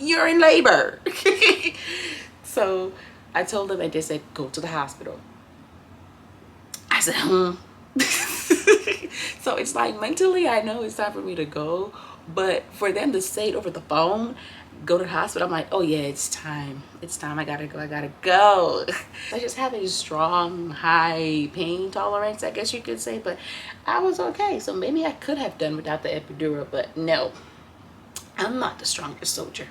you're in labor. So I told them, and they said, go to the hospital. I said, So it's like mentally, I know it's time for me to go, but for them to say it over the phone, go to the hospital, I'm like, oh yeah, it's time. It's time. I gotta go. I just have a strong, high pain tolerance, I guess you could say, but I was okay. So maybe I could have done without the epidural, but no, I'm not the strongest soldier.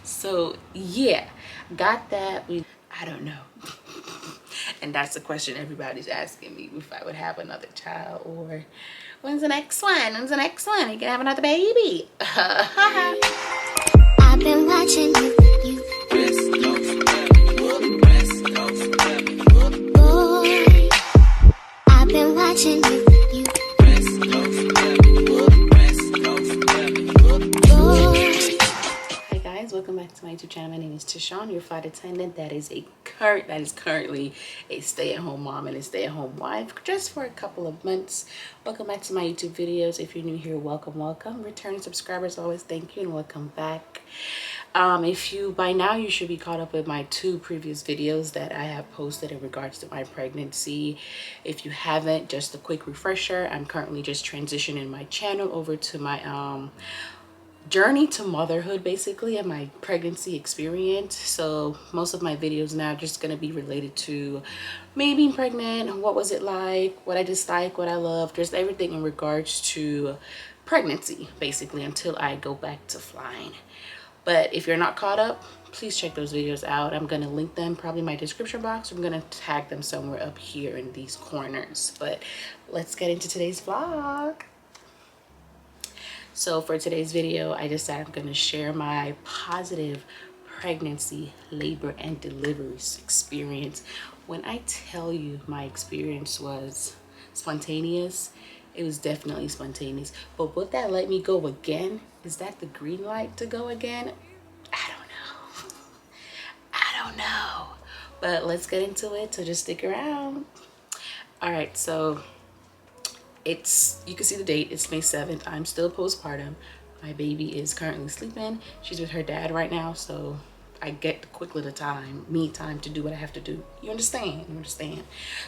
So yeah, got that. I don't know. And that's the question everybody's asking me, if I would have another child, or when's the next one? When's the next one? You can have another baby. I've been watching you. Boy, I've been watching you. Welcome back to my YouTube channel. My name is Tishawn, your flight attendant. That is currently a stay-at-home mom and a stay-at-home wife, just for a couple of months. Welcome back to my YouTube videos. If you're new here, welcome. Returning subscribers, always thank you and welcome back. If you by now, you should be caught up with my 2 previous videos that I have posted in regards to my pregnancy. If you haven't, just a quick refresher, I'm currently just transitioning my channel over to my journey to motherhood, basically, and my pregnancy experience. So most of my videos now are just going to be related to me being pregnant, what was it like, what I dislike, what I love, just everything in regards to pregnancy, basically, until I go back to flying. But if you're not caught up, please check those videos out. I'm going to link them probably in my description box. I'm going to tag them somewhere up here in these corners. But let's get into today's vlog. So for today's video, I decided I'm going to share my positive pregnancy, labor, and delivery experience. When I tell you my experience was spontaneous, it was definitely spontaneous. But would that let me go again? Is that the green light to go again? I don't know. But let's get into it, so just stick around. All right, so you can see the date, it's May 7th. I'm still postpartum. My baby is currently sleeping. She's with her dad right now, so I get quick little time, me time to do what I have to do. You understand?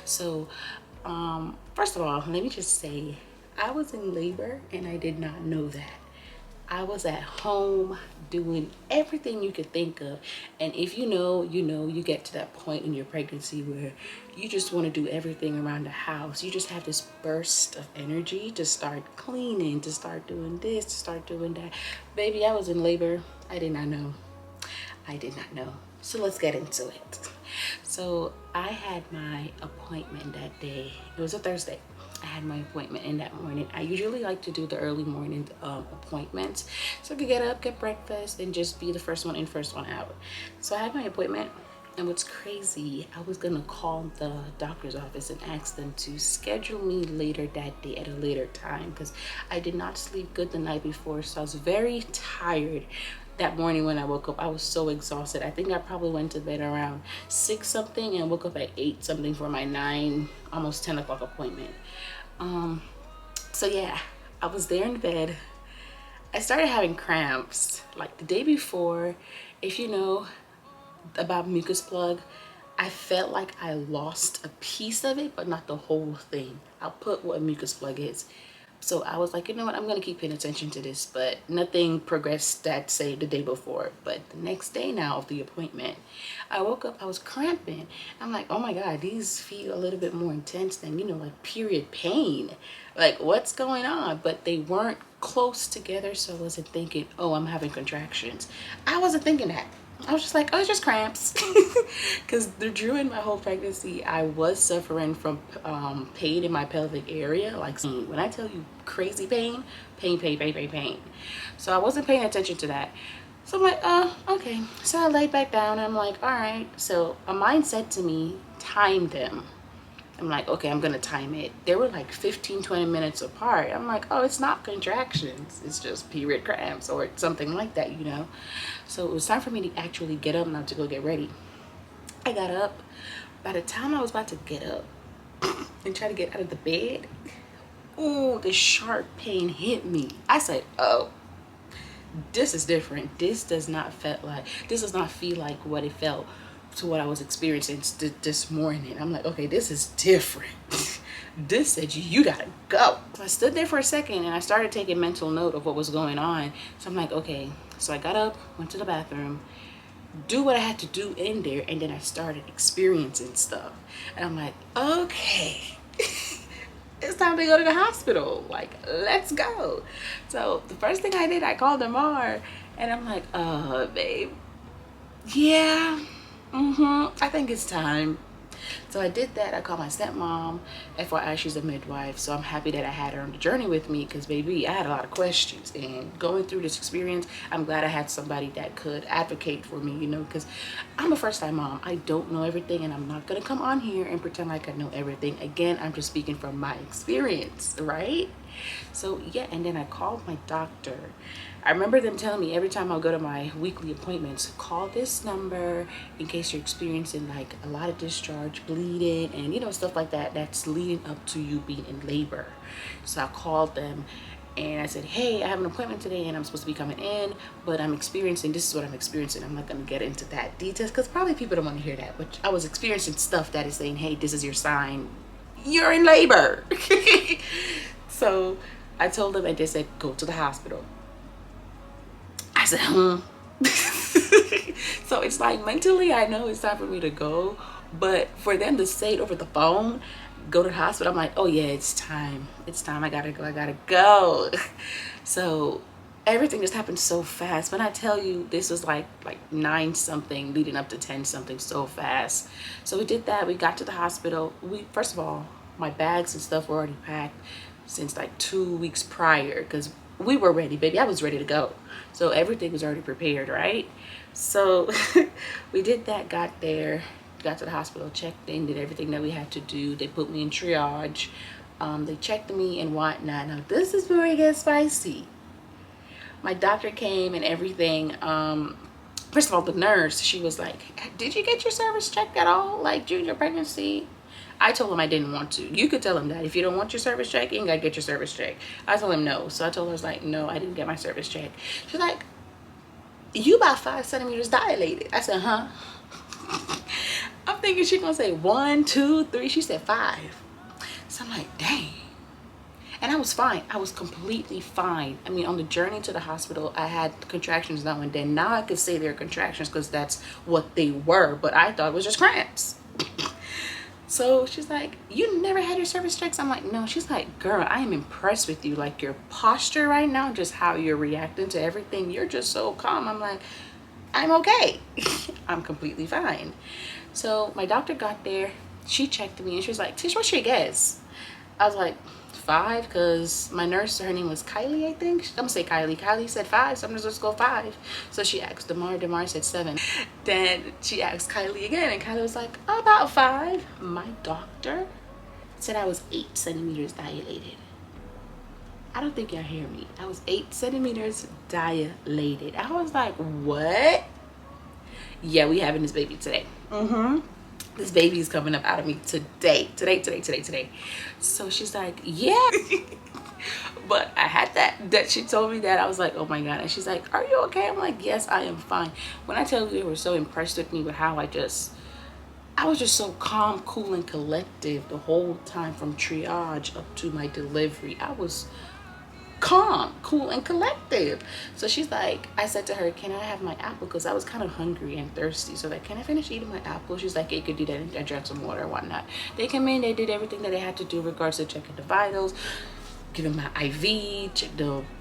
So first of all, let me just say, I was in labor and I did not know that. I was at home doing everything you could think of. And if you know, you get to that point in your pregnancy where you just want to do everything around the house. You just have this burst of energy to start cleaning, to start doing this, to start doing that. Baby, I was in labor. I did not know. So let's get into it. So I had my appointment that day. It was a Thursday. I had my appointment in that morning. I usually like to do the early morning appointments, so I could get up, get breakfast, and just be the first one in, first one out. So I had my appointment, and what's crazy, I was gonna call the doctor's office and ask them to schedule me later that day at a later time, because I did not sleep good the night before, so I was very tired. That morning when I woke up, I was so exhausted. I think I probably went to bed around 6 something and woke up at 8 something for my 9, almost 10 o'clock appointment. So yeah, I was there in bed. I started having cramps like the day before. If you know about mucus plug, I felt like I lost a piece of it, but not the whole thing. I'll put what a mucus plug is. So I was like, you know what, I'm gonna keep paying attention to this, but nothing progressed that, say, the day before. But the next day now of the appointment, I woke up, I was cramping. I'm like, oh my God, these feel a little bit more intense than, like period pain. Like, what's going on? But they weren't close together, so I wasn't thinking, oh, I'm having contractions. I wasn't thinking that. I was just like, oh, it's just cramps. Because during my whole pregnancy, I was suffering from pain in my pelvic area. Like, when I tell you crazy pain. So I wasn't paying attention to that. So I'm like, oh, okay. So I laid back down and I'm like, all right. So a mind said to me, time them. I'm like, okay, I'm gonna time it. They were like 15-20 minutes apart. I'm like, oh, it's not contractions, it's just period cramps or something like that, So it was time for me to actually get up now to go get ready. I got up. By the time I was about to get up and try to get out of the bed, oh, the sharp pain hit me. I said, oh, this is different. This does not feel like what it felt to what I was experiencing this morning. I'm like, okay, this is different. This said you gotta go. So I stood there for a second and I started taking mental note of what was going on. So I'm like, okay. So I got up, went to the bathroom, do what I had to do in there, and then I started experiencing stuff. And I'm like, okay. It's time to go to the hospital. Like, let's go. So the first thing I did, I called Amar and I'm like, babe, yeah, I think it's time. So I did that. I called my stepmom. FYI, she's a midwife, so I'm happy that I had her on the journey with me, because baby, I had a lot of questions, and going through this experience, I'm glad I had somebody that could advocate for me, you know, because I'm a first-time mom. I don't know everything, and I'm not gonna come on here and pretend like I know everything. Again, I'm just speaking from my experience, right? So yeah, and then I called my doctor. I remember them telling me every time I'll go to my weekly appointments, call this number in case you're experiencing like a lot of discharge, bleeding, and you know, stuff like that that's leading up to you being in labor. So I called them and I said, hey, I have an appointment today and I'm supposed to be coming in, but this is what I'm experiencing. I'm not going to get into that details because probably people don't want to hear that, but I was experiencing stuff that is saying, hey, this is your sign, you're in labor. So I told them, and they said, go to the hospital. I said, So it's like mentally, I know it's time for me to go, but for them to say it over the phone, go to the hospital, I'm like, oh yeah, it's time. It's time. I gotta go. So everything just happened so fast. When I tell you, this was like 9 something leading up to 10 something, so fast. So we did that. We got to the hospital. First of all, my bags and stuff were already packed since like 2 weeks prior, because we were ready, baby. I was ready to go. So everything was already prepared, right? So we did that, got there, got to the hospital, checked in, did everything that we had to do. They put me in triage. They checked me and whatnot. Now this is where it gets spicy. My doctor came and everything. First of all, the nurse, she was like, did you get your service checked at all? Like during your pregnancy? I told him I didn't want to. You could tell him that. If you don't want your service check, you ain't got to get your service check. I told him no. So I told her, I was like, no, I didn't get my service check. She's like, you about 5 centimeters dilated. I said, huh? I'm thinking she's going to say 1, 2, 3. She said 5. So I'm like, dang. And I was fine. I was completely fine. I mean, on the journey to the hospital, I had contractions now and then. Now I could say they're contractions because that's what they were. But I thought it was just cramps. So she's like, you never had your service checks? I'm like, no. She's like, girl, I am impressed with you. Like your posture right now, just how you're reacting to everything. You're just so calm. I'm like, I'm okay. I'm completely fine. So my doctor got there. She checked me and she was like, Tish, what's your guess? I was like, 5, because my nurse, her name was Kylie, I think. I'm gonna say Kylie. Kylie said 5, so I'm just go 5. So she asked Demar. Demar said 7. Then she asked Kylie again, and Kylie was like, about 5. My doctor said I was 8 centimeters dilated. I don't think y'all hear me. I was 8 centimeters dilated. I was like, what? Yeah, we having this baby today. This baby is coming up out of me today. So she's like, yeah. But I had that she told me that, I was like, oh my God. And she's like, are you okay? I'm like, yes, I am fine. When I tell you, they were so impressed with me with how I was just so calm, cool, and collective the whole time from triage up to my delivery. I was calm, cool, and collective. So she's like, I said to her, can I have my apple? Because I was kind of hungry and thirsty. So like, can I finish eating my apple? She's like, yeah, you could do that, and I drank some water and whatnot. They came in, they did everything that they had to do in regards to checking the vitals, giving my IV, check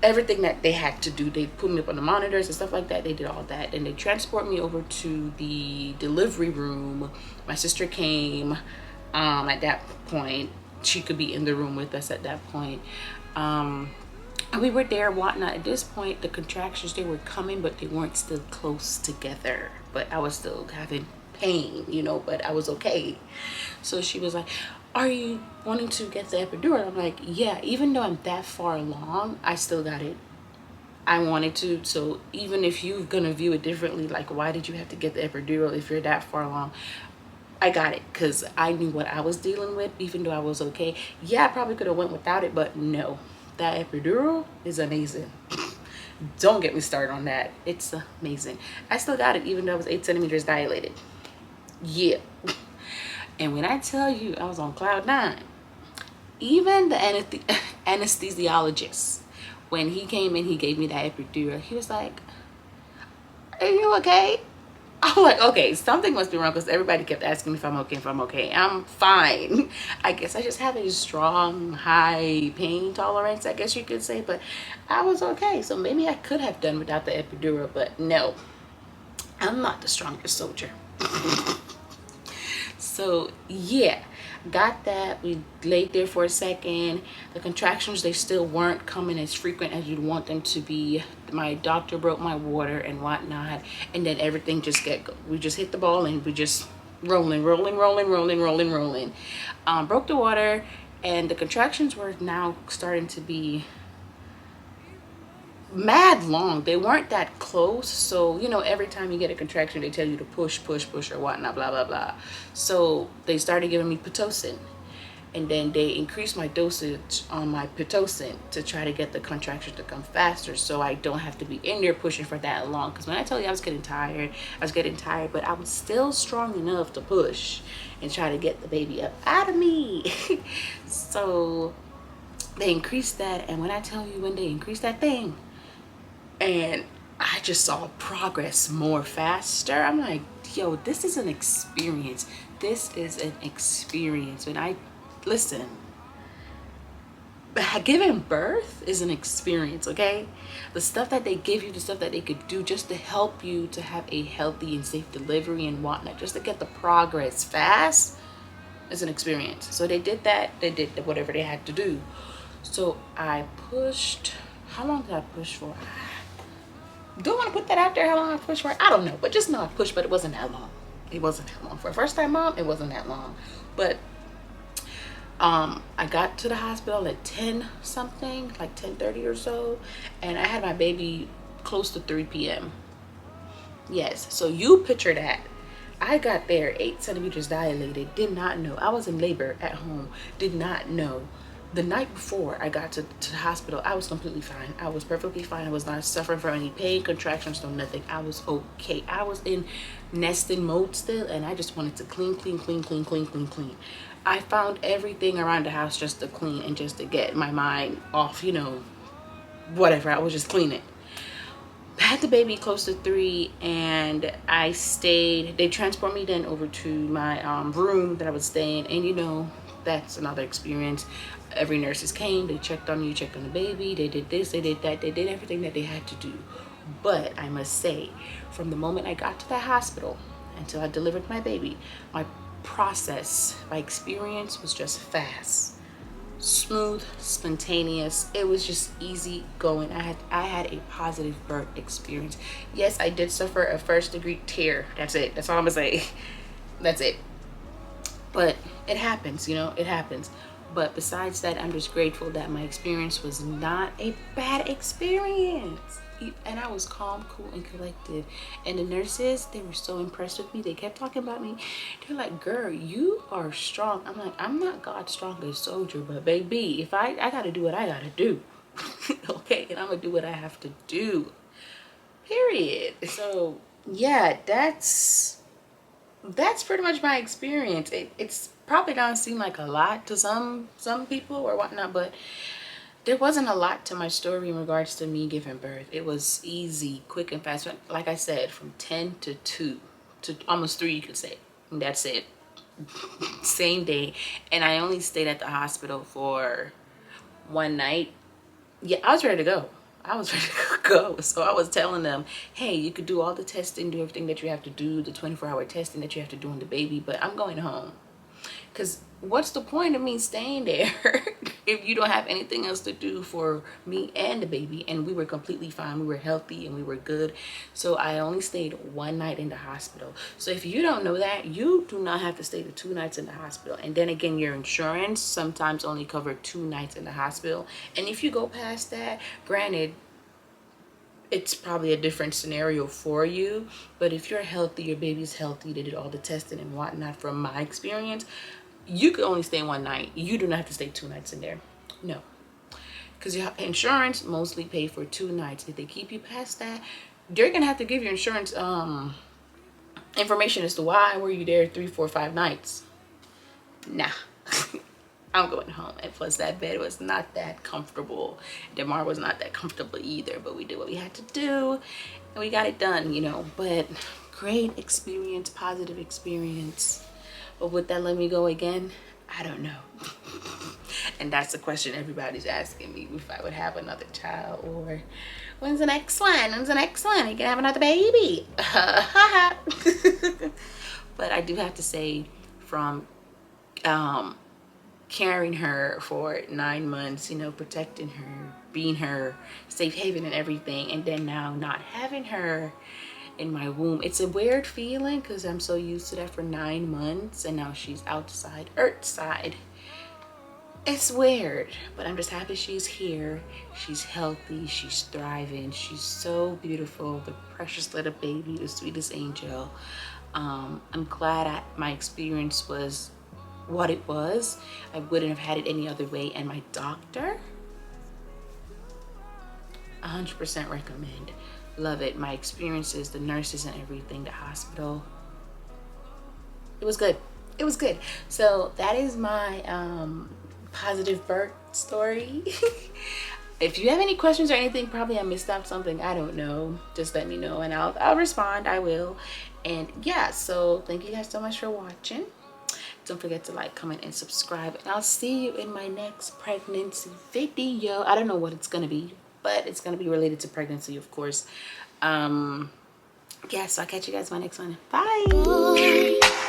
everything that they had to do. They put me up on the monitors and stuff like that. They did all that, and they transport me over to the delivery room. My sister came at that point. She could be in the room with us at that point. We were there, whatnot. At this point, the contractions, they were coming, but they weren't still close together. But I was still having pain, you know, but I was okay. So she was like, are you wanting to get the epidural? I'm like, yeah, even though I'm that far along, I still got it. I wanted to. So even if you're gonna view it differently, like, why did you have to get the epidural if you're that far along? I got it because I knew what I was dealing with, even though I was okay. Yeah, I probably could have went without it, but no. That epidural is amazing. Don't get me started on that. It's amazing. I still got it even though I was 8 centimeters dilated. Yeah. And when I tell you I was on cloud 9, even the anesthesiologist, when he came in, he gave me that epidural. He was like, "Are you okay?" I'm like, okay, something must be wrong, because everybody kept asking me if I'm okay, if I'm okay. I'm fine. I guess I just have a strong, high pain tolerance, I guess you could say, but I was okay. So maybe I could have done without the epidural, but no, I'm not the strongest soldier. So yeah, got that. We laid there for a second. The contractions, they still weren't coming as frequent as you'd want them to be. My doctor broke my water and whatnot, and then everything just we just hit the ball and we just rolling. Broke the water, and the contractions were now starting to be mad long. They weren't that close, so you know, every time you get a contraction they tell you to push or whatnot, blah blah blah. So they started giving me Pitocin, and then they increased my dosage on my Pitocin to try to get the contractions to come faster, so I don't have to be in there pushing for that long. Because when I tell you I was getting tired, but I was still strong enough to push and try to get the baby up out of me. So they increased that, and when I tell you, when they increased that thing, and I just saw progress more faster, I'm like, yo, this is an experience. This is an experience. When I listen, giving birth is an experience, okay? The stuff that they give you, the stuff that they could do just to help you to have a healthy and safe delivery and whatnot, just to get the progress fast, is an experience. So they did that. They did whatever they had to do. So I pushed. How long did I push for? Do I want to put that out there, how long I pushed for? I don't know, but just know I pushed, but it wasn't that long. It wasn't that long. For a first time mom, it wasn't that long. But I got to the hospital at 10 something, like 10:30 or so, and I had my baby close to 3 p.m. Yes, so you picture that. I got there 8 centimeters dilated, did not know. I was in labor at home, did not know. The night before I got to the hospital, I was completely fine. I was perfectly fine. I was not suffering from any pain, contractions, no nothing. I was okay. I was in nesting mode still, and I just wanted to clean. I found everything around the house just to clean and just to get my mind off, you know, whatever. I was just cleaning. I had the baby close to 3, and I stayed. They transported me then over to my room that I was staying, and you know, that's another experience. Every nurses came, they checked on you, checked on the baby, they did this, they did that, they did everything that they had to do. But I must say, from the moment I got to the hospital until I delivered my baby, my process, my experience was just fast, smooth, spontaneous. It was just easy going. I had a positive birth experience. Yes, I did suffer a 1st-degree tear. That's it. That's all I'm gonna say. That's it. But it happens, you know, it happens. But besides that, I'm just grateful that my experience was not a bad experience. And I was calm, cool, and collected. And the nurses, they were so impressed with me. They kept talking about me. They're like, girl, you are strong. I'm like, I'm not God's strongest soldier, but baby, if I gotta do what I gotta do. Okay, and I'm gonna do what I have to do. Period. So yeah, that's pretty much my experience. It's probably doesn't seem like a lot to some people or whatnot, but there wasn't a lot to my story in regards to me giving birth. It was easy, quick, and fast. Like I said, from 10 to 2 to almost 3, you could say. And that's it. Same day. And I only stayed at the hospital for 1 night. Yeah, I was ready to go. I was ready to go. So I was telling them, hey, you could do all the testing, do everything that you have to do, the 24-hour testing that you have to do on the baby, but I'm going home. Because what's the point of me staying there if you don't have anything else to do for me and the baby? And we were completely fine. We were healthy and we were good. So I only stayed 1 night in the hospital. So if you don't know that, you do not have to stay the 2 nights in the hospital. And then again, your insurance sometimes only cover 2 nights in the hospital. And if you go past that, granted, it's probably a different scenario for you. But if you're healthy, your baby's healthy, they did all the testing and whatnot, from my experience, you could only stay 1 night. You do not have to stay 2 nights in there. No. because your insurance mostly pay for 2 nights. If they keep you past that, they're gonna have to give your insurance information as to why were you there 3, 4, 5 nights. Nah. I'm going home. And plus that bed was not that comfortable. Demar was not that comfortable either, but we did what we had to do and we got it done, you know. But great experience, positive experience. But would that let me go again? I don't know. And that's the question everybody's asking me, if I would have another child, or when's the next one? When's the next one? You can have another baby. But I do have to say, from carrying her for 9 months, you know, protecting her, being her safe haven and everything, and then now not having her in my womb, it's a weird feeling because I'm so used to that for 9 months, and now she's outside, earthside. It's weird, but I'm just happy she's here. She's healthy, she's thriving, she's so beautiful, the precious little baby, the sweetest angel. I'm glad my experience was what it was. I wouldn't have had it any other way, and my doctor 100% recommend. Love it. My experiences, the nurses and everything, the hospital, it was good. It was good. So that is my positive birth story. If you have any questions or anything, probably I missed out something, I don't know, just let me know and I'll respond. I will. And yeah, so thank you guys so much for watching. Don't forget to like, comment, and subscribe. And I'll see you in my next pregnancy video. I don't know what it's going to be, but it's going to be related to pregnancy, of course. Yeah, so I'll catch you guys in my next one. Bye.